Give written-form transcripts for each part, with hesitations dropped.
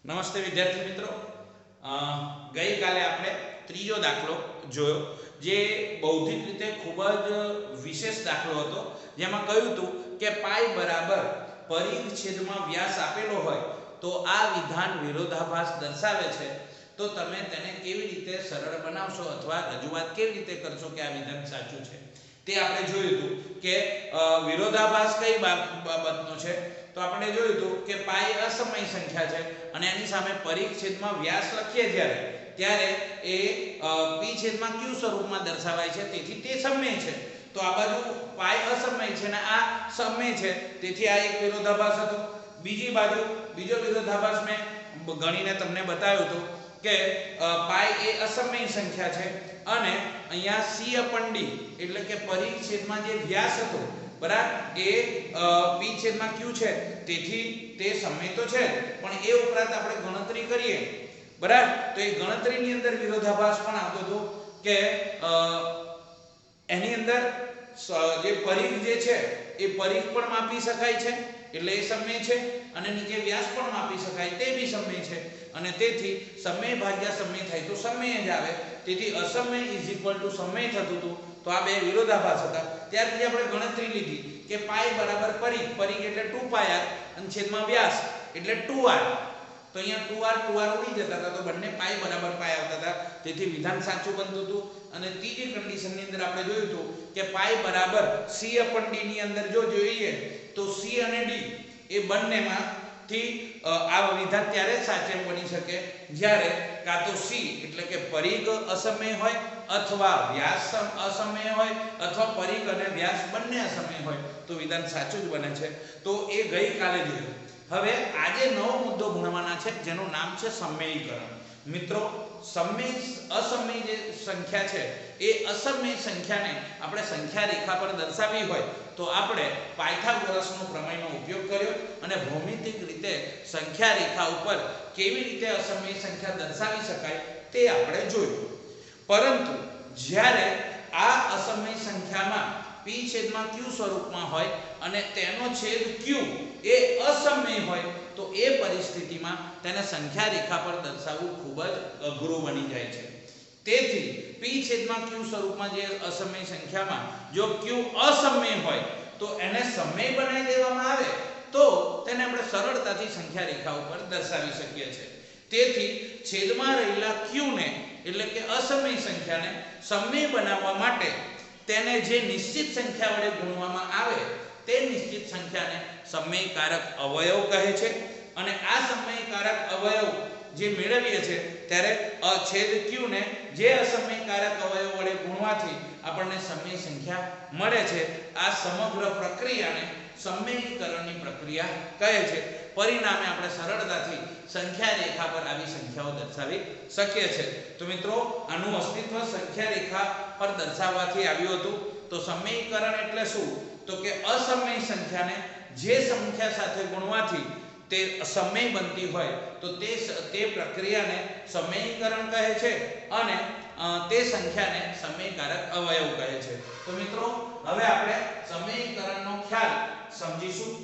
નમસ્તે વિદ્યાર્થી મિત્રો, ગઈકાલે આપણે ત્રીજો દાખલો જોયો જે બૌદ્ધિક રીતે ખૂબ જ વિશેષ દાખલો હતો, જેમાં કહ્યું હતું કે પાઈ બરાબર પરિઘ છેદમાં વ્યાસ આપેલો હોય તો આ વિધાન વિરોધાભાસ દર્શાવે છે. તો તમે તેને કેવી રીતે સરળ બનાવશો અથવા રજૂઆત કેવી રીતે કરશો કે આ વિધાન સાચું છે તે આપણે જોયું હતું. કે વિરોધાભાસ કઈ બાબતનો છે તો આપણે જોયું હતું કે પાઈ અસમય સંખ્યા છે અને એની સામે પરિઘ છેદમાં વ્યાસ લખીએ ત્યારે એ p છેદમાં q સ્વરૂપમાં દર્શાવાય છે, તેથી તે સમય છે. તો આ બાજુ પાઈ અસમય છે અને આ સમય છે, તેથી આ એક વિરોધાભાસ હતો. બીજી બાજુ બીજો વિરોધાભાસ મેં ગણીને તમને બતાવ્યો હતો કે પાઈ એ અસમય સંખ્યા છે અને અહીંયા c/d એટલે કે પરિઘ છેદમાં જે વ્યાસ હતો બરાબર એ p છેદમાં q છે, તેથી તે સમય તો છે, પણ એ ઉપરાંત આપણે ગણતરી કરીએ બરાબર તો એ ગણતરીની અંદર વિરોધાભાસ પણ આવતો હતો કે એની અંદર જે પરિઘ જે છે એ પરિઘ પણ માપી શકાય છે એટલે એ સમય છે અને નીચે વ્યાસ પણ માપી શકાય તે બી સમય છે અને તેથી સમય ભાગ્યા સમય થાય તો સમય જ આવે, તેથી અસમય = સમય થતું હતું. તો આ બે વિરોધાભાસ હતા. ત્યાર પછી આપણે ગણતરી લીધી કે પાઈ બરાબર પરિઘ એટલે 2πr અને છેદમાં વ્યાસ એટલે 2r. તો અહીંયા 2r ઉડી જતા હતા તો બંને પાઈ બરાબર પાઈ આવતા હતા, તેથી વિધાન સાચું બનતું હતું. અને ત્રીજી કન્ડિશનની અંદર આપણે જોયું હતું કે પાઈ બરાબર c/d ની અંદર જો જોઈએ તો c અને d એ બંનેમાંથી આ વિધાન ત્યારે જ સાચું બની શકે જ્યારે કાં તો c એટલે કે પરિઘ અસમય હોય અથવા વ્યાસ અસમય હોય અથવા પરિઘ અને વ્યાસ બંને અસમય હોય તો વિધાન સાચું જ બને છે. તો એ ગઈકાલે જોયું. હવે આજે નવો મુદ્દો ભણવાના છે જેનું નામ છે સમયીકરણ. મિત્રો, અસમય જે સંખ્યા છે એ અસમય સંખ્યાને આપણે સંખ્યા રેખા પર દર્શાવવી હોય તો આપણે પાયથાગોરસનો પ્રમેયનો ઉપયોગ કર્યો અને ભૌમિતિક રીતે સંખ્યા રેખા ઉપર કેવી રીતે અસમય સંખ્યા દર્શાવી શકાય તે આપણે જોયું. પરંતુ જ્યારે આ અસમય સંખ્યામાં p છેદમાં q સ્વરૂપમાં હોય અને તેનો છેદ q એ અસમય હોય તો એ પરિસ્થિતિમાં તેને સંખ્યા રેખા પર દર્શાવવું ખૂબ જ અઘરું બની જાય છે. તેથી p છેદમાં q સ્વરૂપમાં જે અસમય સંખ્યામાં જો q અસમય હોય તો એને સમય બનાવી દેવામાં આવે તો તેને આપણે સરળતાથી સંખ્યા રેખા ઉપર દર્શાવી શકીએ છીએ. તેથી છેદમાં રહેલા q ને એટલે કે અસમય સંખ્યાને સમય બનાવવા માટે તેને જે નિશ્ચિત સંખ્યા વડે ગુણવામાં આવે તે નિશ્ચિત સંખ્યાને સમયકારક અવયવ કહે છે. અને આ સમયકારક અવયવ જે મેળવીએ છે ત્યારે છેદ q ને જે અસમયકારક અવયવ વડે ગુણવાથી આપણને સમય સંખ્યા મળે છે. આ સમગ્ર પ્રક્રિયાને સમયીકરણની પ્રક્રિયા કહે છે. પરિણામે આપણે સરળતાથી સંખ્યા રેખા પર આવી સંખ્યાઓ દર્શાવી શકીએ છીએ. તો મિત્રો, આનું અસ્તિત્વ સંખ્યા રેખા પર દર્શાવવાથી આવ્યું હતું. તો સમયીકરણ એટલે શું? તો કે અસમય સંખ્યાને જે સંખ્યા સાથે ગુણવાથી તે સમય બનતી હોય તો તે પ્રક્રિયાને સમયીકરણ કહે છે અને તે સંખ્યાને સમયકારક અવયવ કહે છે. તો મિત્રો, હવે આપણે સમયીકરણનો ખ્યાલ સમજીશું.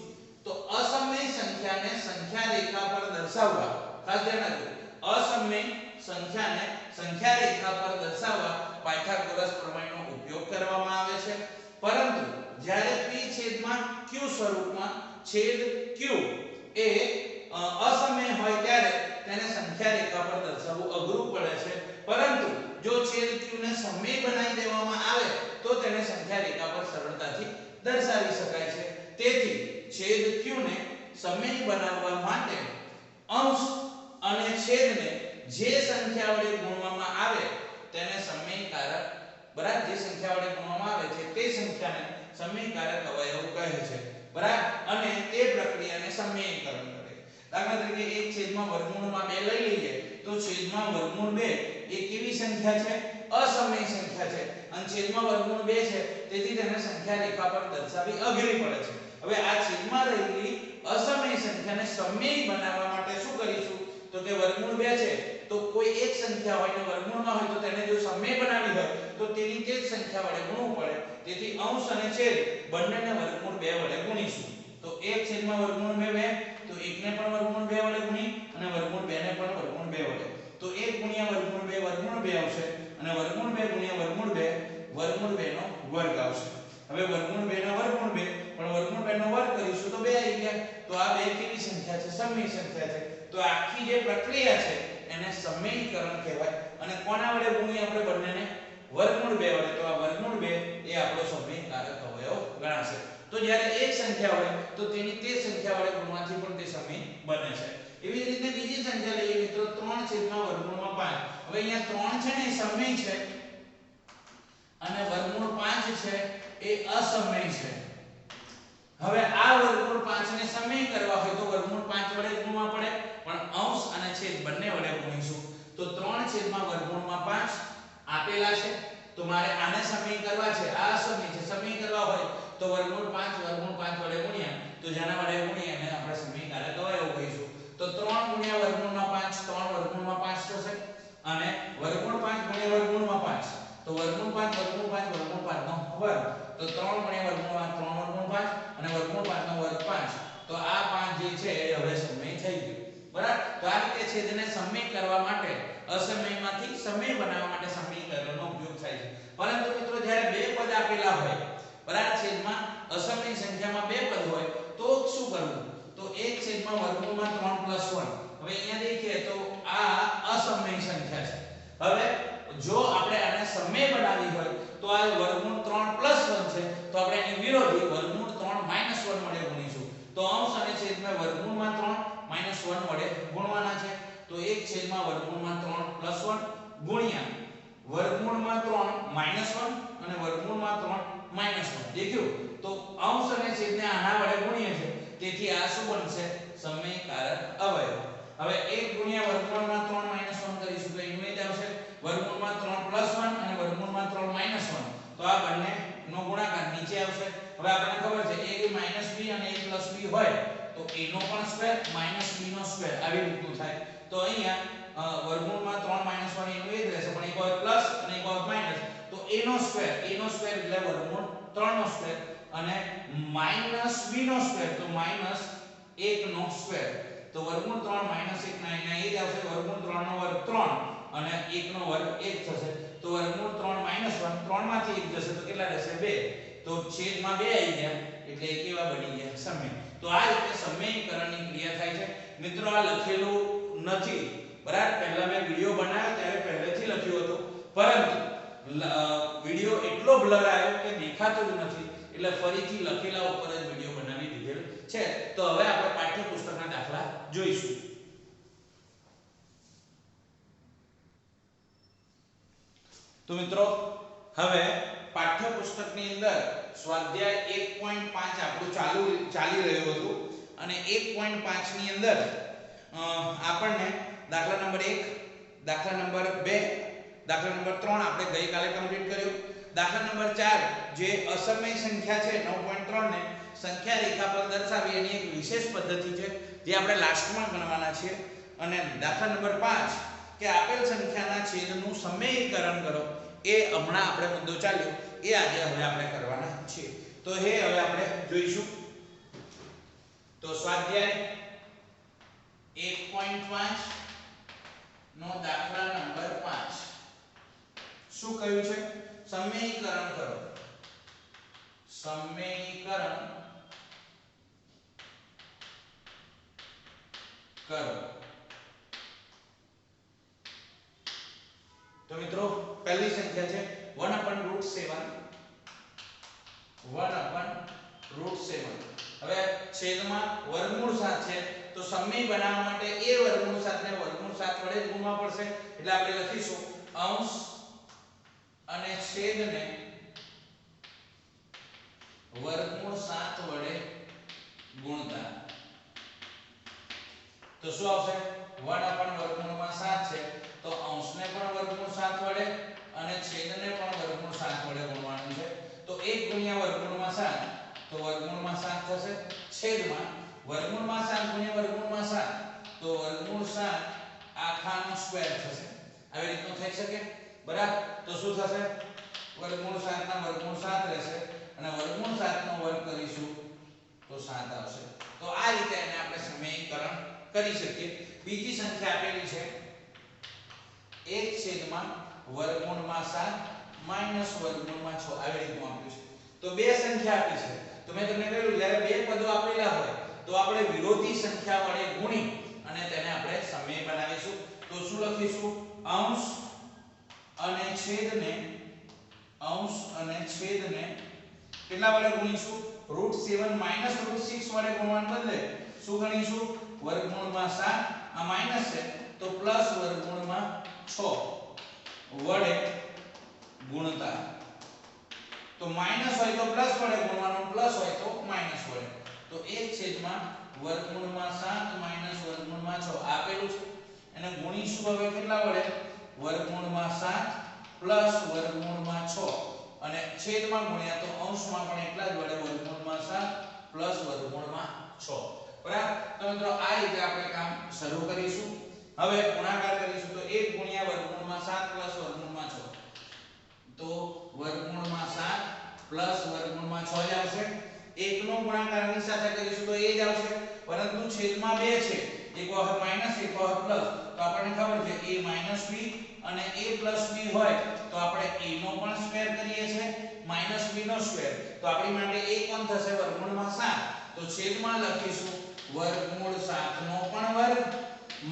તો અસમય સંખ્યાને સંખ્યા રેખા પર દર્શાવવા, ખાસ ધ્યાન રાખજો, અસમય સંખ્યાને સંખ્યા રેખા પર દર્શાવવા પાયથાગોરસ પ્રમેયનો ઉપયોગ કરવામાં આવે છે. પરંતુ જ્યારે p છેદમાં q સ્વરૂપમાં છેદ q એ અસમય હોય ત્યારે તેને સંખ્યા રેખા પર દર્શાવવું અઘરું પડે છે. પરંતુ જો છેદ q ને સમય બનાવી દેવામાં આવે તો તેને સંખ્યા રેખા પર સરળતાથી દર્શાવી શકાય છે. તેથી છેદ q ને સમય બનાવવા માટે અંશ અને છેદને જે સંખ્યા વડે ગુણવામાં આવે તેને સમયકારક બરાબર જે સંખ્યા વડે ગુણવામાં આવે છે તે સંખ્યાને સમયકારક અવયવ કહે છે બરાબર. અને તે પ્રક્રિયાને સમયીકરણ કરે. દાખલા તરીકે 1 છેદમાં વર્ગમૂળમાં 2 લઈ લઈએ તો છેદમાં વર્ગમૂળ 2 એ કેવી સંખ્યા છે? અસમય સંખ્યા છે અને છેદમાં વર્ગમૂળ 2 છે, તેથી તેને સંખ્યા રેખા પર દર્શાવવી અઘરી પડે છે. હવે આ છેદમાં રહેલી અસમય સંખ્યાને સમય બનાવવા માટે શું કરીશું? તો કે વર્ગમૂળ 2 છે તો કોઈ એક સંખ્યા હોય ને વર્ગમૂળમાં હોય તો તેને જો સમય બનાવી હોય તો તેની તે જ સંખ્યા વડે ગુણવું પડે. તેથી અંશ અને છેદ બંનેને વર્ગમૂળ 2 વડે ગુણીશું. તો 1 છેદમાં વર્ગમૂળ 2 તો 1 ને પણ વર્ગમૂળ 2 વડે ગુણી અને વર્ગમૂળ 2 ગુણ્યા વર્ગમૂળ 2 આવશે અને વર્ગમૂળ 2 ગુણ્યા વર્ગમૂળ 2 નો વર્ગ આવશે. હવે વર્ગમૂળ 2 નો વર્ગમૂળ 2 પણ વર્ગમૂળ 2 નો વર્ગ કરીશું તો 2 આવી ગયા. તો આ બે કેવી સંખ્યા છે? સમય સંખ્યા છે. તો આખી જે પ્રક્રિયા છે એને સમયકરણ કહેવાય. અને કોના વડે ગુણીએ આપણે બંનેને? વર્ગમૂળ 2 વડે. તો આ વર્ગમૂળ 2 એ આપણો સમયકારક અવયવ ગણાશે. તો જ્યારે એક સંખ્યા હોય તો તેની તે સંખ્યા વડે ગુણવાથી પણ તે સમય બને છે. એવી જ રીતે બીજી સંખ્યા લઈએ મિત્રો 3/5. હવે અહીંયા 3 છે ને એ સમય છે અને વર્ગમૂળ 5 છે એ અસમય છે. હવે આ વર્ગમૂળ 5 ને સમય કરવા હોય તો વર્ગમૂળ 5 વડે ગુણવા પડે, પણ અંશ અને છેદ બંને વડે ગુણીશું. તો 3/5 આપેલા છે તો મારે આને સમય કરવા છે. આ સમય છે, સમય કરવા હોય તો વર્ગમૂળ 5 વડે ગુણ્યા તો જેના વડે ગુણીએ એને આપણે સમયકારક અવયવ કહીશું. તો 3 ગુણ્યા વર્ગમૂળમાં 5 3 વર્ગમૂળમાં 5 થશે અને વર્ગમૂળ 5 ગુણ્યા વર્ગમૂળમાં 5 તો વર્ગમૂળ 5 વર્ગમૂળ 5 નો વર્ગ. તો 3 ગુણ્યા વર્ગમૂળમાં 3 વર્ગમૂળ 5 અને વર્ગમૂળ 5 નો વર્ગ 5. તો આ 5 જે છે એ હવે સમય થઈ ગયો. બરાબર. તો આ રીતે છેદને સમય કરવા માટે અસમયમાંથી સમય બનાવવા માટે સમીકરણનો ઉપયોગ થાય છે. પરંતુ મિત્રો જ્યારે બે પદ આપેલા હોય, બરાબર, છેદમાં અસમય સંખ્યામાં બે પદ હોય તો શું કરવું? તો 1/વર્ગમૂળમાં 3 + 1. હવે અહીંયા દેખીએ તો આ અસમય સંખ્યા છે. હવે જો આપણે આને સમય બનાવી હોય તો આ વર્ગમૂળ 3 + 1 છે તો આપણે એની વિરોધી વર્ગમૂળ 3 - 1 વડે ગુણીશું. તો અંશ અને છેદમાં વર્ગમૂળમાં 3 - 1 વડે ગુણવાના છે. તો 1/વર્ગમૂળમાં 3 + 1 ગુણ્યા વર્ગમૂળમાં 3 - 1 અને વર્ગમૂળમાં 3 - 1. દેખ્યું? તો અંશ અને છેદને આના વડે ગુણીએ છે તેથી આ શું બનશે? સમયકારક અવયવ. હવે 1 ગુણ્યા વર્ગમૂળમાં 3 - 1 કરીશું તો એનું એ જ આવશે વર્ગમૂળમાં 3 + 1 અને વર્ગમૂળમાં 3 - 1. તો આ બંને નો ગુણાકાર નીચે આવશે. હવે આપણને ખબર છે a - b અને a + b હોય તો a નો પણ સ્ક્વેર b નો સ્ક્વેર આવી રીતનું થાય. તો અહીંયા વર્ગમૂળમાં 3 - 1 એનું એ જ રહેશે પણ એક વખત પ્લસ અને એક વખત માઈનસ. તો a નો સ્ક્વેર એટલે વર્ગમૂળ 3 નો સ્ક્વેર અને b નો સ્ક્વેર તો -1 નો સ્ક્વેર. તો વર્ગમૂળ 3 - 1 ના એના એ જ આવશે વર્ગમૂળ 3 નો વર્ગ 3 અને 1 નો વર્ગ 1 થશે. તો વર્ગમૂળ 3 - 1 3 માંથી 1 જશે તો કેટલા રહેશે? 2. તો છેદમાં 2 આવી ગયા એટલે એ કેવા બની ગયા? સમય. તો આ રીતે સમયકરણની ક્રિયા થાય છે. મિત્રો આ લખેલું નથી, બરાબર. પહેલા મેં વિડિયો બનાવ્યો ત્યારે પહેલેથી લખ્યું હતું, પરંતુ વિડિયો એટલો બ્લર આવ્યો કે દેખાતો જ નથી એટલે ફરીથી લખેલા ઉપર જ વિડિયો બનાવી દીધેલ છે. તો હવે આપણે પાઠ્યપુસ્તકના દાખલા જોઈશું. તો મિત્રો હવે પાઠ્યપુસ્તકની અંદર સ્વાધ્યાય 1.5 આપણું ચાલી રહ્યું હતું અને 1.5 ની અંદર આપણને દાખલા નંબર 1, દાખલા નંબર 2, દાખલા નંબર 3 આપણે ગઈકાલે કમ્પ્લીટ કર્યું. દાખલા નંબર 4 જે અસમય સંખ્યા છે 9.3 ને સંખ્યા રેખા પર દર્શાવી એની એક વિશેષ પદ્ધતિ છે જે આપણે લાસ્ટમાં ગણવાના છીએ. અને દાખલા નંબર 5 કે આપેલ સંખ્યાના છેદનું સમયકરણ કરો એ હમણાં આપણે મુદ્દો ચાલ્યો એ આજે હવે આપણે કરવાના છીએ. તો હવે આપણે જોઈશું. તો સ્વાધ્યાય 1.5 નો દાખલા નંબર 5 શું કહ્યું છે? સમયકરણ કરો. સમયકરણ કરો. તો મિત્રો પહેલી સંખ્યા છે 1/√7. 1/√7. હવે છેદમાં વર્ગમૂળ 7 છે તો સમય બનાવવા માટે એ વર્ગમૂળ 7 ને વર્ગમૂળ 7 વડે ગુણવા પડશે. એટલે આપણે લખીશું અંશ અને છેદને વર્ગમૂળ 7 વડે ગુણતા. તો શું આવશે? 1/√7 છે તો અંશને પણ વર્ગમૂળ 7 વડે અને છેદને પણ વર્ગમૂળ 7 વડે ગુણવાનું છે. તો 1 ગુણ્યા વર્ગમૂળમાં 7 તો વર્ગમૂળમાં 7 થશે. છેદમાં વર્ગમૂળમાં 7 ગુણ્યા વર્ગમૂળમાં 7 તો વર્ગમૂળ 7 આખાનો સ્ક્વેર થશે. આવી રીતનું થઈ શકે, બરાબર. તો શું થશે? વર્ગમૂળ 7 ના વર્ગમૂળ 7 રહેશે અને વર્ગમૂળ 7 નો વર્ગ કરીશું તો 7 આવશે. તો આ રીતે એને આપણે સમયકરણ કરી શકીએ. બીજી સંખ્યા આપેલી છે 1 છેદમાં વર્ગમૂળમાં 7 માઈનસ વર્ગમૂળમાં 6 આવી રીતનું આપ્યું છે. તો બે સંખ્યા આપી છે. તો મેં તમને કહ્યું જ્યારે બે પદો આપેલા હોય તો આપણે વિરોધી સંખ્યા વડે ગુણી અને તેને આપણે સમય બનાવીશું. તો શું લખીશું? અંશ અને છેદને કેટલા વડે ગુણીશું? √7 માઈનસ √6 વડે ગુણવાને બદલે શું ગણીશું? વર્ગમૂળમાં 7 આ માઈનસ છે તો પ્લસ વર્ગમૂળમાં 6 વડે ગુણતા. તો માઈનસ હોય તો પ્લસ વડે ગુણવાનું, પ્લસ હોય તો માઈનસ વડે. તો 1 છેદમાં વર્ગમૂળમાં 7 માઈનસ વર્ગમૂળમાં 6 આપેલું છે એને ગુણીશું હવે કેટલા વડે? વર્ગમૂળમાં 7 પ્લસ વર્ગમૂળમાં 6 અને છેદમાં ગુણ્યા તો અંશમાં પણ એટલા જ વડે વર્ગમૂળમાં 7 પ્લસ વર્ગમૂળમાં 6. બરાબર. તો મિત્રો આ રીતે આપણે કામ શરૂ કરીશું. હવે ગુણાકાર કરીશું તો 1 ગુણ્યા વર્ગમૂળમાં 7 પ્લસ વર્ગમૂળમાં 6 તો વર્ગમૂળમાં 7 પ્લસ વર્ગમૂળમાં 6 જ આવશે. 1 નો ગુણાકાર આની સાથે કરીશું તો એ જ આવશે, પરંતુ છેદમાં 2 છે, એક વખત માઈનસ એક વખત પ્લસ. તો આપણને ખબર છે a માઈનસ b અને a પ્લસ b હોય તો આપણે a નો પણ સ્ક્વેર કરીએ છીએ માઈનસ b નો સ્ક્વેર. તો આપણી માટે a કોણ થશે? વર્ગમૂળમાં 7. તો છેદમાં લખીશું વર્ગમૂળ 7 નો પણ વર્ગ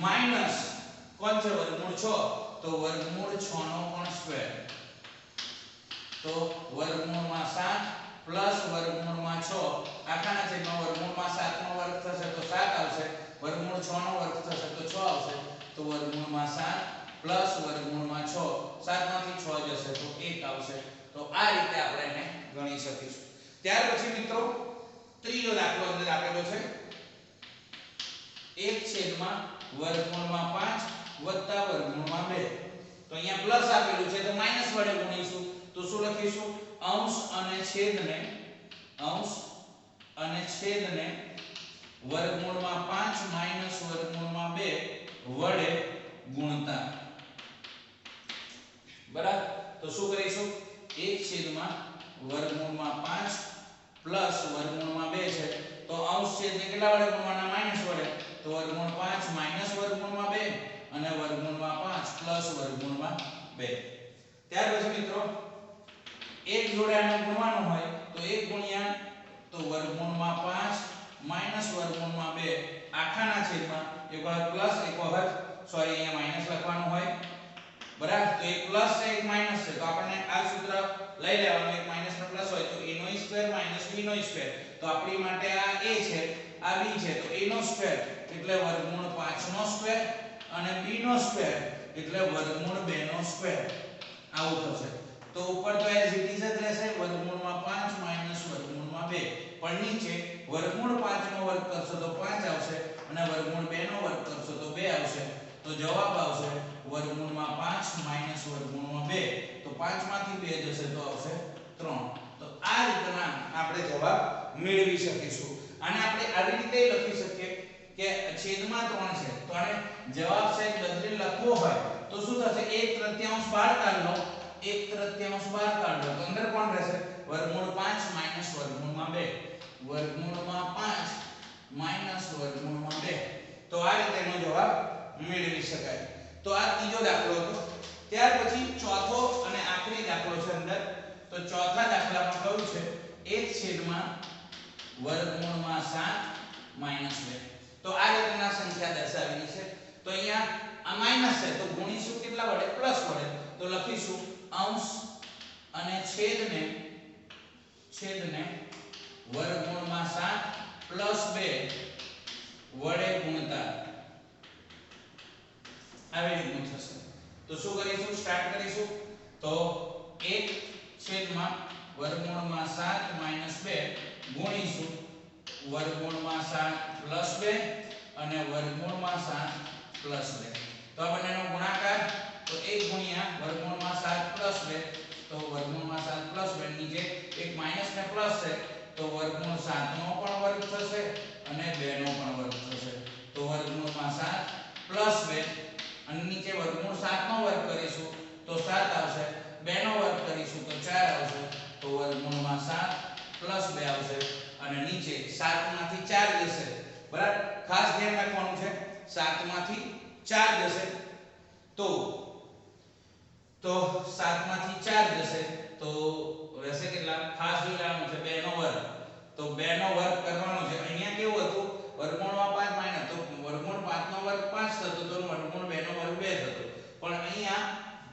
માઈનસ કોણ છે? વર્ગમૂળ 6 તો વર્ગમૂળ 6 નો પણ સ્ક્વેર. તો વર્ગમૂળમાં 7 પ્લસ વર્ગમૂળમાં 6 આખાના છેદમાં વર્ગમૂળમાં 7 નો વર્ગ થશે તો 7 આવશે, વર્ગમૂળ 6 નો વર્ગ થશે તો 6 આવશે. તો વર્ગમૂળમાં 7 પ્લસ વર્ગમૂળમાં 6 7 માંથી 6 જશે તો 1 આવશે. તો આ રીતે આપણે એને ગણી શકીશું. ત્યાર પછી મિત્રો ત્રીજો દાખલો અંદર આપેલો છે 1 છેદમાં વર્ગમૂળમાં 5 વત્તા વર્ગમૂળમાં 2. તો અહીંયા પ્લસ આપેલું છે તો માઈનસ વડે ગુણીશું. તો શું લખીશું? અંશ અને છેદને વર્ગમૂળમાં 5 માઈનસ વર્ગમૂળમાં 2 વડે ગુણતા. બરાબર. તો શું કરીશું? 1 છેદમાં વર્ગમૂળમાં 5 પ્લસ વર્ગમૂળમાં 2 છે તો અંશ છેદને કેટલા વડે ગુણવાના? માઈનસ વડે. તો વર્ગમૂળ 5 માઈનસ વર્ગમૂળમાં 2 અને વર્ગમૂળમાં 5 પ્લસ વર્ગમૂળમાં 2. ત્યાર પછી મિત્રો એક જોડે આને ગુણવાનું હોય તો 1 ગુણ્યા તો વર્ગમૂળમાં 5 માઈનસ વર્ગમૂળમાં 2 આખાના છેદમાં એક વખત પ્લસ એક વખત સોરી અહીંયા માઈનસ લખવાનું હોય. બરાબર. તો એક પ્લસ છે એક માઈનસ છે તો આપણને આ સૂત્ર લઈ લેવાનું. એક માઈનસ ને પ્લસ હોય તો a નો સ્ક્વેર માઈનસ b નો સ્ક્વેર. તો આપણી માટે આ a છે આ b છે તો a નો સ્ક્વેર એટલે વર્ગમૂળ 5 નો સ્ક્વેર અને b નો સ્ક્વેર એટલે વર્ગમૂળ 2 નો સ્ક્વેર. આવું થશે. તો ઉપર તો એઝ ઇટ ઇઝ જ રહેશે વર્ગમૂળમાં 5 માઈનસ વર્ગમૂળમાં 2 પણ નીચે વર્ગમૂળ 5 નો વર્ગ કરશો તો 5 આવશે અને વર્ગમૂળ 2 નો વર્ગ કરશો તો 2 આવશે. તો જવાબ આવશે વર્ગમૂળમાં 5 માઈનસ વર્ગમૂળમાં 2. તો 5 માંથી 2 જશે તો આવશે 3. તો આ રીતના આપણે જવાબ મેળવી શકીશું. અને આપણે આવી રીતે લખી શકીએ કે છેદમાં 3 છે તો આને જવાબ સાહેબ બદલી લખવો હોય તો શું થશે? 1/3 બહાર કાઢ લો, 1/3 બહાર કાઢ લો તો અંદર કોણ રહેશે? વર્ગમૂળ 5 માઈનસ વર્ગમૂળમાં 2. વર્ગમૂળમાં 5 માઈનસ વર્ગમૂળમાં 2. તો આ રીતેનો જવાબ મેળવી શકાય. તો આ ત્રીજો દાખલો હતો. ત્યાર પછી ચોથો અને આખરી દાખલો છે અંદર. તો ચોથા દાખલામાં કહ્યું છે 1 છેદમાં વર્ગમૂળમાં 7 માઈનસ 2. તો આ રીતના સંખ્યા દર્શાવેલી છે. તો અહીંયા આ માઈનસ છે તો ગુણીશું કેટલા વડે? પ્લસ વડે. તો લખીશું અંશ અને છેદને વર્ગમૂળમાં 7 પ્લસ 2 વડે ગુણતા. આવી રીતનું થશે. તો શું કરીશું? સ્ટાર્ટ કરીશું. તો 1 છેદમાં વર્ગમૂળમાં 7 માઈનસ 2 ગુણીશું વર્ગમૂળમાં 7 પ્લસ 2 અને વર્ગમૂળમાં 7 પ્લસ 2. તો આ બંનેનો ગુણાકાર તો 1 ગુણ્યા વર્ગમૂળમાં 7 પ્લસ 2 તો વર્ગમૂળમાં 7 પ્લસ 2 નીચે એક માઈનસ ને પ્લસ છે તો વર્ગમૂળ 7 નો પણ વર્ગ થશે અને 2 નો પણ વર્ગ થશે. તો વર્ગમૂળમાં 7 પ્લસ 2 અને નીચે વર્ગમૂળ 7 નો વર્ગ કરીશું તો 7 આવશે, 2 નો વર્ગ કરીશું તો 4 આવશે. તો વર્ગમૂળમાં 7 પ્લસ 2 આવશે અને નીચે 7 માંથી 4 જશે. બરાબર. ખાસ ધ્યાન રાખવાનું છે 7 માંથી 4 જશે તો તો 7 માંથી 4 જશે તો રહેશે કેટલા? ખાસ જોઈ લેવાનું છે 2 નો વર્ગ. તો 2 નો વર્ગ કરવાનો છે. અહીંયા કેવું હતું? વર્ગમૂળમાં 5 માઈનસ તો વર્ગમૂળ 5 નો વર્ગ 5 થતો તો વર્ગમૂળ 2 નો વર્ગ 2 થતો. પણ અહીંયા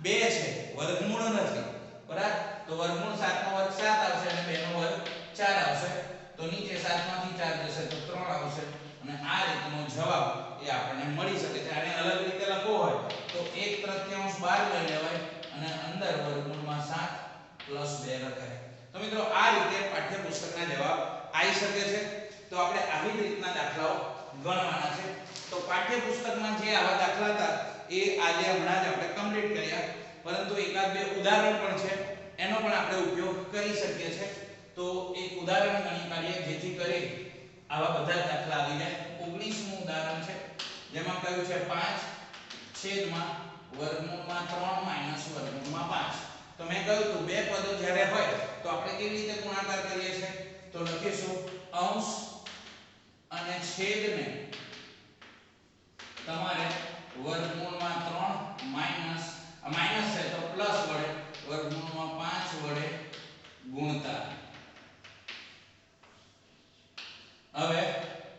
2 છે, વર્ગમૂળ નથી. બરાબર? તો વર્ગમૂળ 7 નો વર્ગ 7 આવશે અને 2 નો વર્ગ 4 આવશે. તો નીચે 7 માંથી 4 જશે તો 3 આવશે અને આ રીતનો જવાબ એ આપણને મળી શકે છે. આને અલગ રીતે લખવો હોય તો 1/3 બહાર લઈ લેવાય અને અંદર વર્ગમૂળમાં 7 પ્લસ 2 લખાય. તો મિત્રો આ રીતે પાઠ્યપુસ્તકના જવાબ આવી શકે છે. તો આપણે આવી જ રીતના દાખલાઓ ગણવાના છે. તો પાઠ્યપુસ્તકમાં જે આવા દાખલા હતા એ આજે હમણાં જ આપણે કમ્પ્લીટ કર્યા, પરંતુ એકાદ બે ઉદાહરણ પણ છે એનો પણ આપણે ઉપયોગ કરી શકીએ છીએ. તો એક ઉદાહરણ ગણી કાઢીએ જેથી કરી આવા બધા દાખલા આવી જાય. 19મું ઉદાહરણ છે જેમાં કહ્યું છે 5 છેદમાં વર્ગમૂળમાં 3 માઈનસ વર્ગમૂળમાં 5. તો મેં કહ્યું હતું બે પદો જ્યારે હોય તો આપણે કેવી રીતે ગુણાકાર કરીએ છીએ? તો લખીશું અંશ અને છેદને તમારે વર્ગમૂળમાં 3 માઈનસ માઈનસ છે તો પ્લસ વડે વર્ગમૂળમાં 5 વડે ગુણતા. હવે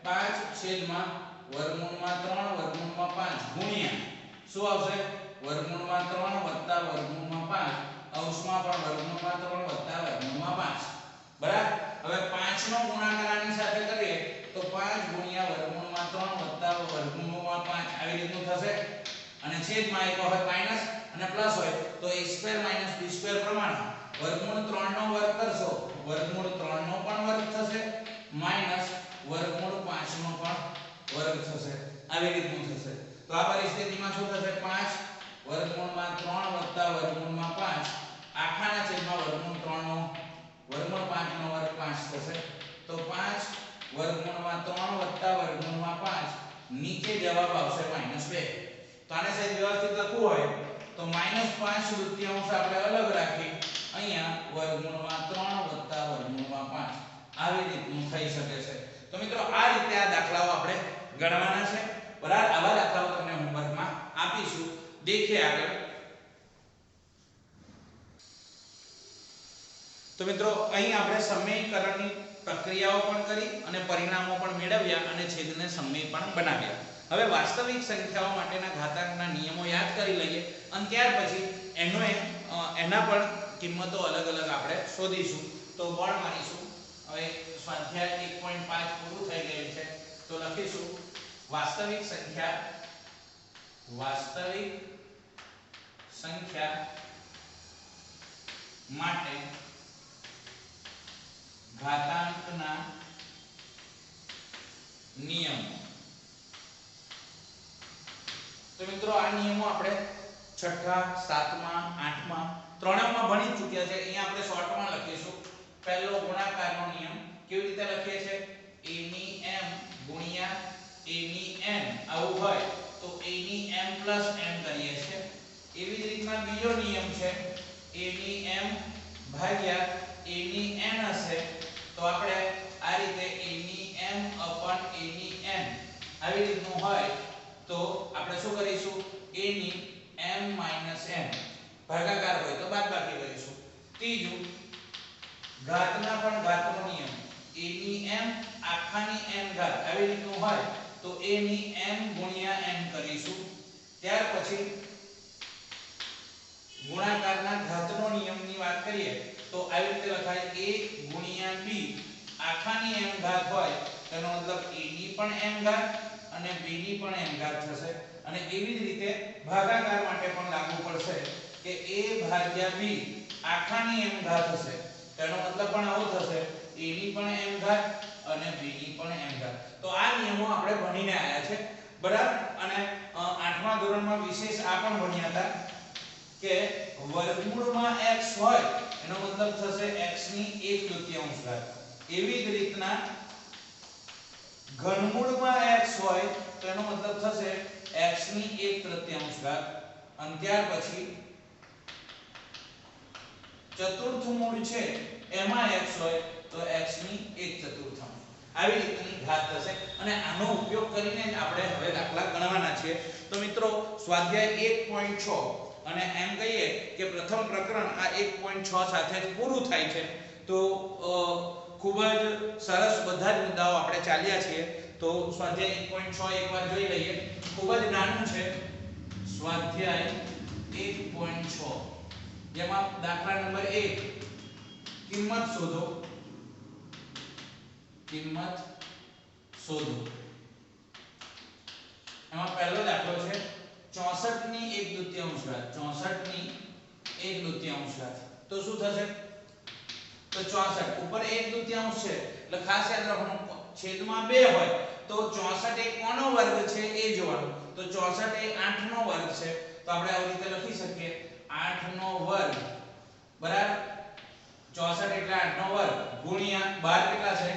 5 છેદમાં વર્ગમૂળમાં 3 વર્ગમૂળમાં 5 ગુણ્યા શું આવશે? વર્ગમૂળમાં 3 વત્તા વર્ગમૂળમાં 5 અંશમાં પણ વર્ગમૂળમાં 3 વત્તા વર્ગમૂળમાં 5. બરાબર? હવે 5 નો ગુણાકાર આની સાથે કરીએ તો 5 ગુણ્યા વર્ગમૂળમાં 3 વત્તા વર્ગમૂળમાં 5 આવી રીતનું થશે. અને છેદમાં એક વખત માઈનસ અને પ્લસ હોય તો a² - b² પ્રમાણે વર્ગમૂળ 3 નો વર્ગ કરશો વર્ગમૂળ 3 નો પણ વર્ગ થશે માઈનસ વર્ગમૂળ 5 નો પણ વર્ગ થશે. આવી રીતનું થશે. તો આ પરિસ્થિતિમાં શું થશે? 5 વર્ગમૂળમાં 3 વત્તા વર્ગમૂળમાં 5 આખાના છેદમાં વર્ગમૂળ 3 નો વર્ગમૂળ 5 નો વર્ગ 5 થશે. તો 5 વર્ગમૂળમાં 3 વત્તા વર્ગમૂળમાં 5 નીચે જવાબ આવશે -2. તો આને સહેજ વ્યવસ્થિત લખવું હોય તો -5 આપણે અલગ રાખી અહીંયા વર્ગમૂળમાં 3 વત્તા વર્ગમૂળમાં 5 આવી રીતનું થઈ શકે છે. તો મિત્રો આ રીતે આ દાખલાઓ આપણે ગણવાના છે. બરાબર? આવા દાખલાઓ તમને હોમવર્કમાં આપીશું. દેખીએ આગળ. તો મિત્રો અહીં આપણે સમીકરણની પ્રક્રિયાઓ પણ કરી અને પરિણામો પણ મેળવ્યા અને છેદને સમય પણ બનાવ્યા. હવે વાસ્તવિક સંખ્યાઓ માટેના ઘાતાંકના નિયમો યાદ કરી લઈએ અને ત્યાર પછી એના પણ કિંમતો અલગ અલગ આપણે શોધીશું. તો બોર્ડ મારીશું. હવે સ્વાધ્યાય 1.5 પૂરું થઈ ગયું છે તો લખીશું વાસ્તવિક સંખ્યા માટે ઘાતાંકના નિયમો. તો મિત્રો આ નિયમો આપણે 6ઠા 7મા 8મા ત્રણેયમાં ભણી ચૂક્યા છે. અહીંયા આપણે શોર્ટમાં લખીશું. પહેલો ગુણાકારનો નિયમ કેવી રીતે લખીએ છે? a ની m ગુણ્યા a ની n આવું હોય તો a ની m plus n કરીએ છે. એવી જ રીતના બીજો નિયમ છે a ની m ભાગ્યા a ની n હશે તો આપણે આ રીતે a ની m upon a ની n આવી રીતનું હોય તો આપણે શું કરીશું? a ની m minus n ભાગાકાર હોય તો બાદબાકી કરીશું. ત્રીજું ઘાતના પણ ઘાતનો નિયમ a ની m આખાની n ઘાત આવી રીતનું હોય તો a ની m ગુણ્યા n કરીશું. ત્યાર પછી ગુણાકારના ઘાતનો નિયમની વાત કરીએ તો આવી રીતે લખાય a ગુણ્યા b આખાની m ઘાત હોય તેનો મતલબ a ની પણ m ઘાત અને b ની પણ m ઘાત થશે. અને એવી જ રીતે ભાગાકાર માટે પણ લાગુ પડશે કે a ભાગ્યા b આખાની m ઘાત હશે તેનો મતલબ પણ આવો થશે a ની પણ m ઘાત અને b ની પણ m ઘાત. તો આ નિયમો આપણે ભણીને આયા છે. બરાબર? અને 8મા ધોરણમાં વિશેષ આ પણ ભણ્યા હતા કે વર્ગમૂળમાં x હોય એનો મતલબ થશે x ની 1/3 ઘાત. એવી જ રીતના ઘનમૂળમાં x હોય તો એનો મતલબ થશે x ની 1/3 ઘાત. અને ત્યાર પછી ચતુર્થ મૂળ છે એમાં x હોય તો x ની 1/4 આવી રીતની ઘાત થશે. અને આનો ઉપયોગ કરીને જ આપણે હવે દાખલા ગણવાના છે. તો મિત્રો સ્વાધ્યાય 1.6 અને એમ કહીએ કે પ્રથમ પ્રકરણ આ 1.6 સાથે જ પૂરું થાય છે. તો ખૂબ જ સરસ બધા જ મુદ્દાઓ આપણે ચાલ્યા છીએ. તો સ્વાધ્યાય 1.6 એકવાર જોઈ લઈએ. ખૂબ જ નાનું છે સ્વાધ્યાય 1.6, જેમાં દાખલા નંબર 1 કિંમત શોધો. કિંમત શોધો. એમાં પહેલો દાખલો છે 64 ની 1/2 ઘાત. 64 ની 1/2 ઘાત. તો શું થશે? તો 64 ઉપર 1/2 છે એટલે ખાસ યાદ રાખવાનું છેદમાં 2 હોય તો 64 એ કોનો વર્ગ છે એ જોવાનું. તો 64 એ 8 નો વર્ગ છે. તો આપણે આવી રીતે લખી શકીએ 8 નો વર્ગ બરાબર 64 એટલે 8 નો વર્ગ ગુણ્યા 12 કેટલા છે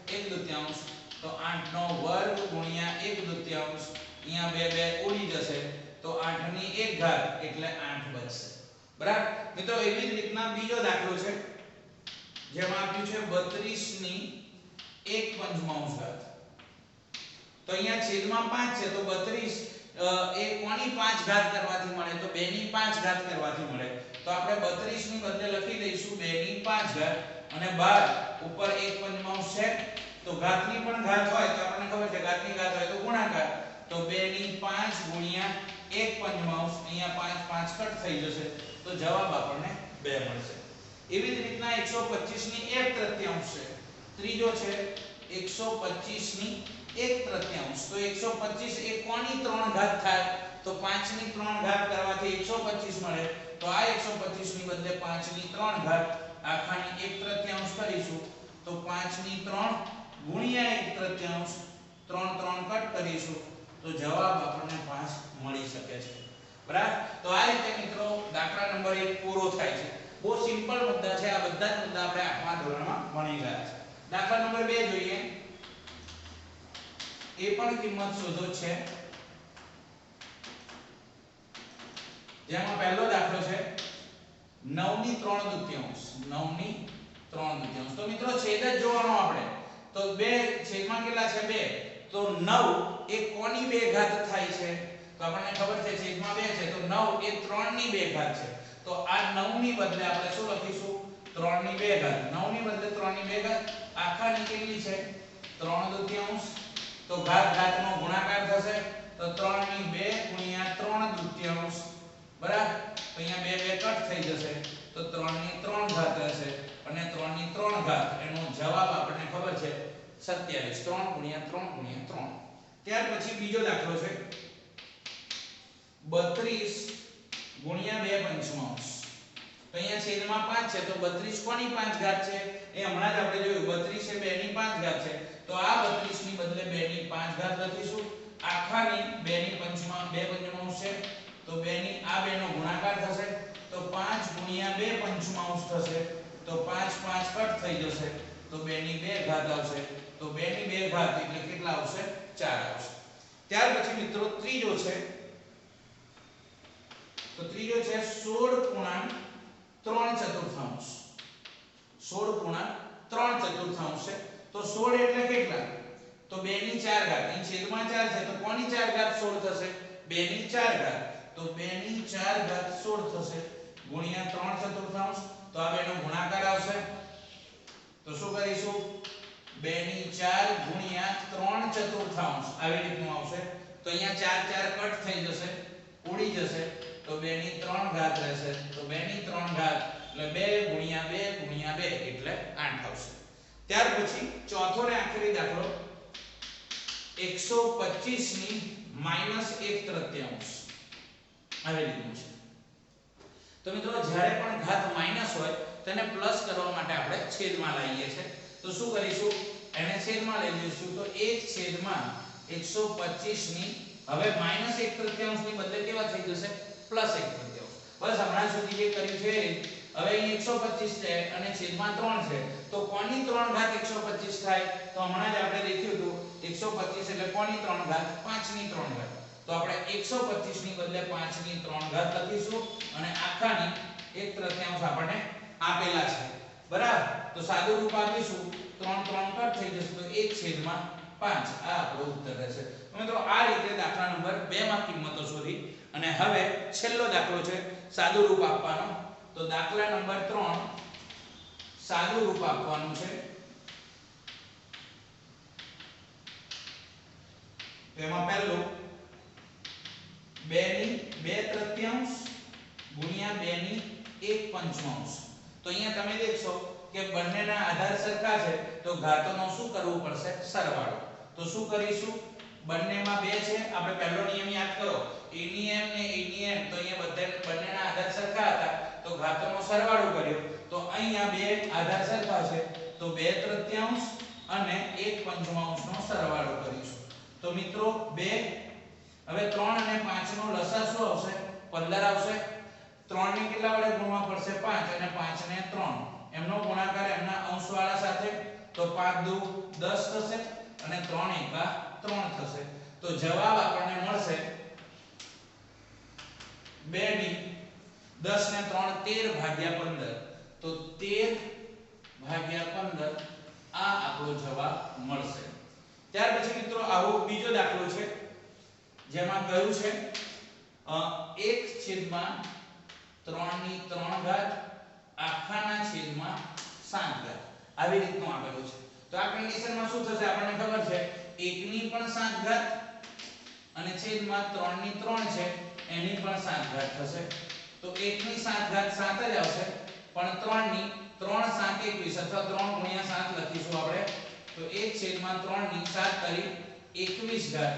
1/2. તો 8 નો વર્ગ ગુણ્યા 1/2. અહીંયા 2 2 ઉડી જશે તો 8 ની 1 ઘાત એટલે 8 બચશે. બરાબર મિત્રો, એવી જ રીતના બીજો દાખલો છે જેમાં આપ્યું છે 32 ની 1/5 ઘાત. તો અહીંયા છેદમાં 5 છે તો 32 એ કોની 5 ઘાત કરવાથી મળે? તો 2 ની 5 ઘાત કરવાથી મળે. તો આપણે 32 ની બદલે લખી દઈશું 2 ની 5 ઘાત અને 12 ઉપર 1/5 છે તો ઘાતની પણ ઘાત હોય તો આપણને ખબર છે ઘાતની ઘાત હોય તો ગુણાકાર. તો 2 ની 5 ગુણ્યા 1/5 અહીંયા 5 5 કટ થઈ જશે તો જવાબ આપણને 2 મળશે. એવી જ રીતના 125 ની 1/3 છે. ત્રીજો છે 125 ની 1/3. તો 125 એ કોની 3 ઘાત થાય? તો 5 ની 3 ઘાત કરવાથી 125 મળે. તો આ 125 ની બદલે 5 ની 3 ઘાત આખાની 1/3 કરીશું તો 5 ની 3 ગુણ્યા 1/3 3 3 કટ કરીશું તો જવાબ આપણને 5 મળી શકે છે. બરાબર? તો આ રીતે મિત્રો દાખલા નંબર 1 પૂરો થાય છે. બહુ સિમ્પલ મુદ્દા છે. આ બધા જ મુદ્દા આપણે 8મા ધોરણમાં ભણી ગયા છે. દાખલા નંબર 2 જોઈએ. એ પણ કિંમત શોધો છે. જેમાં પહેલો દાખલો છે 9 ની 3/2. 9 ની 3/2. તો મિત્રો છેદ જ જોવાનો આપણે. તો 2 છેદમાં કેટલા છે 2. તો 9 એ કોની 2 ઘાત થાય છે? તો આપણને ખબર છે છેદમાં 2 છે તો 9 એ 3 ની 2 ઘાત છે. તો આ 9 ની બદલે આપણે શું લખીશું? 3 ની 2 ઘાત. 9 ની બદલે 3 ની 2 ઘાત આખાની કેટલી છે 3/2. તો ઘાત ઘાતનો ગુણાકાર થશે તો 3 ની 2 ગુણ્યા 3/2 બરાબર. તો અહીંયા 2 2 કટ થઈ જશે તો 3 ની 3 ઘાત રહેશે અને 3 ની 3 ઘાત એનો જવાબ આપણને ખબર છે 27. 3 ગુણ્યા 3 ગુણ્યા 3. ત્યાર પછી બીજો દાખલો છે 32 ગુણ્યા 2/5. તો અહીંયા છેદમાં 5 છે તો 32 કોની 5 ઘાત છે? એ હમણાં જ આપણે જોયું 32 એ 2 ની 5 ઘાત છે. તો આ 32 ની બદલે 2 ની 5 ઘાત લખીશું. આખાની 2 ની 2/5 છે તો 2 ની આ 2 નો ગુણાકાર થશે તો 5 ગુણ્યા 2/5 થશે તો 5 5 કટ થઈ જશે તો 2 ની 2 ઘાત આવશે. તો 2 ની 2 ઘાત એટલે કેટલા આવશે? 4 આવશે. ત્યાર પછી મિત્રો ત્રીજો છે. તો ત્રીજો છે 16.3/4. 16.3/4 છે. તો 16 એટલે કેટલા? તો 2 ની 4 ઘાત. અહીં છેદમાં 4 છે તો કોની 4 ઘાત 16 થશે? 2 ની 4 ઘાત. તો 2 ની 4 ઘાત 16 થશે ગુણ્યા 3/4. તો આ બેનો ગુણાકાર આવશે તો શું કરીશું? 2 ની 4 ગુણ્યા 3/4 આવી રીતનું આવશે. તો અહીંયા 4 4 કટ થઈ જશે ઉડી જશે તો 2 ની 3 ઘાત રહેશે. તો 2 ની 3 ઘાત એટલે 2 ગુણ્યા 2 ગુણ્યા 2 એટલે 8 આવશે. ત્યાર પછી ચોથો ને આખરી દાખલો 125 ની -1/3 આવી રીતનું છે. તો મિત્રો જ્યારે પણ ઘાત માઈનસ હોય તેને પ્લસ કરવા માટે આપણે છેદમાં લાવીએ છીએ. તો શું કરીશું? એને છેદમાં લઈ લઈશું તો 1/125 ની હવે -1/3 ની બદલે કેવા થઈ જશે? +1/3. બસ હમણાં સુધી જે કર્યું છે હવે અહીં 125 છે અને છેદમાં 3 છે તો કોની 3 ઘાત 125 થાય? તો હમણાં જ આપણે દેખ્યું હતું 125 એટલે કોની 3 ઘાત? 5 ની 3 ઘાત. તો આપણે 125 ની બદલે 5 ની 3 ઘાત લખીશું અને આખાની 1/3 આપણને આપેલા છે. બરાબર? તો સાદું રૂપ આપીશું 3 3 કટ થઈ જશે તો 1/5 આ આપણો ઉત્તર રહેશે. મિત્રો આ રીતે દાખલા નંબર 2 માં કિંમતો શોધી અને હવે છેલ્લો દાખલો છે સાદું રૂપ આપવાનું. તો દાખલા નંબર 3 સાદું રૂપ આપવાનું છે. તેમાં પહેલું 2 ની 2/3 ગુણ્યા 2 ની 1/5. તો અહીંયા તમે દેખશો કે બંનેના આધાર સરખા છે તો ઘાતોનો શું કરવું પડશે? સરવાળો. તો શું કરીશું? બંનેમાં 2 છે, આપણે પહેલો નિયમ યાદ કરો, a ની m ને a ની m. તો અહીંયા બંનેના આધાર સરખા હતા તો ઘાતોનો સરવાળો કર્યો. તો અહીંયા બે આધાર સરખા છે તો 2/3 અને 1/5 નો સરવાળો કરીશું. તો મિત્રો 2, હવે 3 અને 5 નો લસા શું આવશે? 15 આવશે. 3 ને કેટલા વડે ગુણવા પડશે? 5, અને 5 ને 3. એમનો ગુણાકાર એમના અંશવાળા સાથે, તો 5 દુ 10 થશે અને 3 એકા 3 થશે. તો જવાબ આપણને મળશે 2 ની 10 ને 3 13/15. તો 13/15 આ આપણો જવાબ મળશે. ત્યાર પછી મિત્રો આવો બીજો દાખલો છે જેમાં કહ્યું છે 1/3 આખાના છેદમાં 7 આવી રીતનું આપેલું છે. તો આ કન્ડિશનમાં શું થશે? આપણને ખબર છે 1 ની પણ 7 અને છેદમાં 3 ની 3 છે એની પણ 7 થશે. તો 1 ની 7 7 જ આવશે, પણ 3 ની 3 7 21 અથવા 3 ગુણ્યા 7 લખીશું આપણે. તો 1/3 ની 7 કરી 21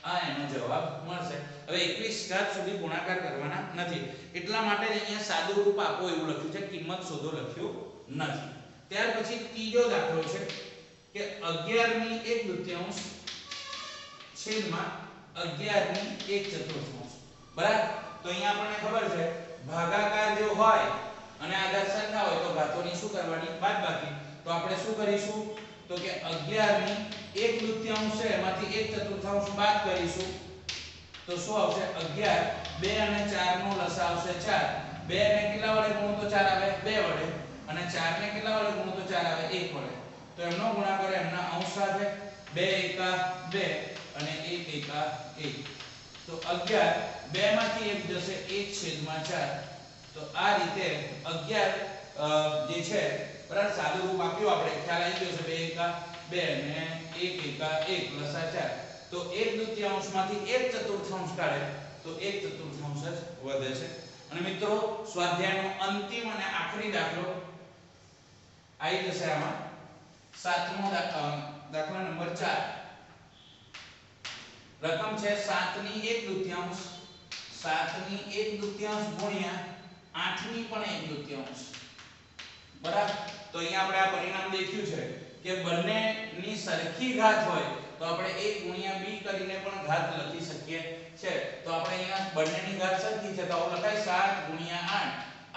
આ એનો જવાબ મળશે. હવે 21 સુધી ગુણાકાર કરવાના નથી એટલા માટે જ અહીંયા સાદું રૂપ આપો એવું લખ્યું છે, કિંમત શોધો લખ્યું નથી. ત્યાર પછી ત્રીજો દાખલો છે કે 11 ની 1/2 છેદમાં 11 ની 1/4. બરાબર. તો અહીંયા આપણને ખબર છે ભાગાકાર જો હોય અને આધાર સરખા હોય તો ઘાતોની શું કરવાની? બાદબાકી. તો આપણે શું કરીશું? તો કે 11 ની 1/2 છે એમાંથી 1/4 બાદ કરીશું. તો શું આવશે? 11. 2 અને 4 નો લસા આવશે 4. 2 ને કેટલા વડે ગુણો તો 4 આવે? 2 વડે. અને 4 ને કેટલા વડે ગુણો તો 4 આવે? 1 વડે. તો એમનો ગુણાકાર એમના અંશ સાથે, 2 એકા 2 અને 1 એકા 1. તો 11 2 માંથી 1 જશે 1/4. તો આ રીતે 11 જે છે બરાબર સાદું રૂપ આપ્યું આપણે, ખ્યાલ આવી ગયો છે. 2 એકા 2 અને 1 એકા 1 લસા 4. તો 1/2 માંથી 1/4 કાઢે તો 1/4 જ વધે છે. અને મિત્રો સ્વાધ્યાયનો અંતિમ અને આખરી દાખલો આવી જશે આમાં. 7મો દાખલા નંબર 4. રકમ છે 7 ની 1/2 7 ની 1/2 ગુણ્યા 8 ની પણ 1/2. બરાબર. તો અહીંયા આપણે આ પરિણામ દેખ્યું છે કે બંનેની સરખી ઘાત હોય તો આપણે a ગુણ્યા b કરીને પણ ઘાત લખી શકીએ છે. તો આપણે અહીંયા બંનેની ઘાત સરખી છે તો આવું લખાય 7 ગુણ્યા 8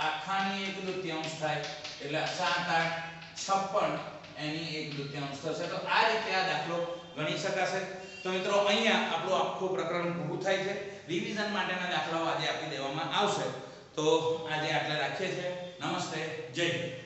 આખાની 1/2 થાય એટલે 7 8 56 એની 1/2 થશે. તો આ રીતે આ દાખલો ગણી શકાશે. તો મિત્રો અહીંયા આપણું આખું પ્રકરણ પૂરું થાય છે. રિવિઝન માટેના દાખલાઓ આજે આપી દેવામાં આવશે. તો આજે આટલા રાખીએ છીએ. નમસ્તે, જય હિન્દ.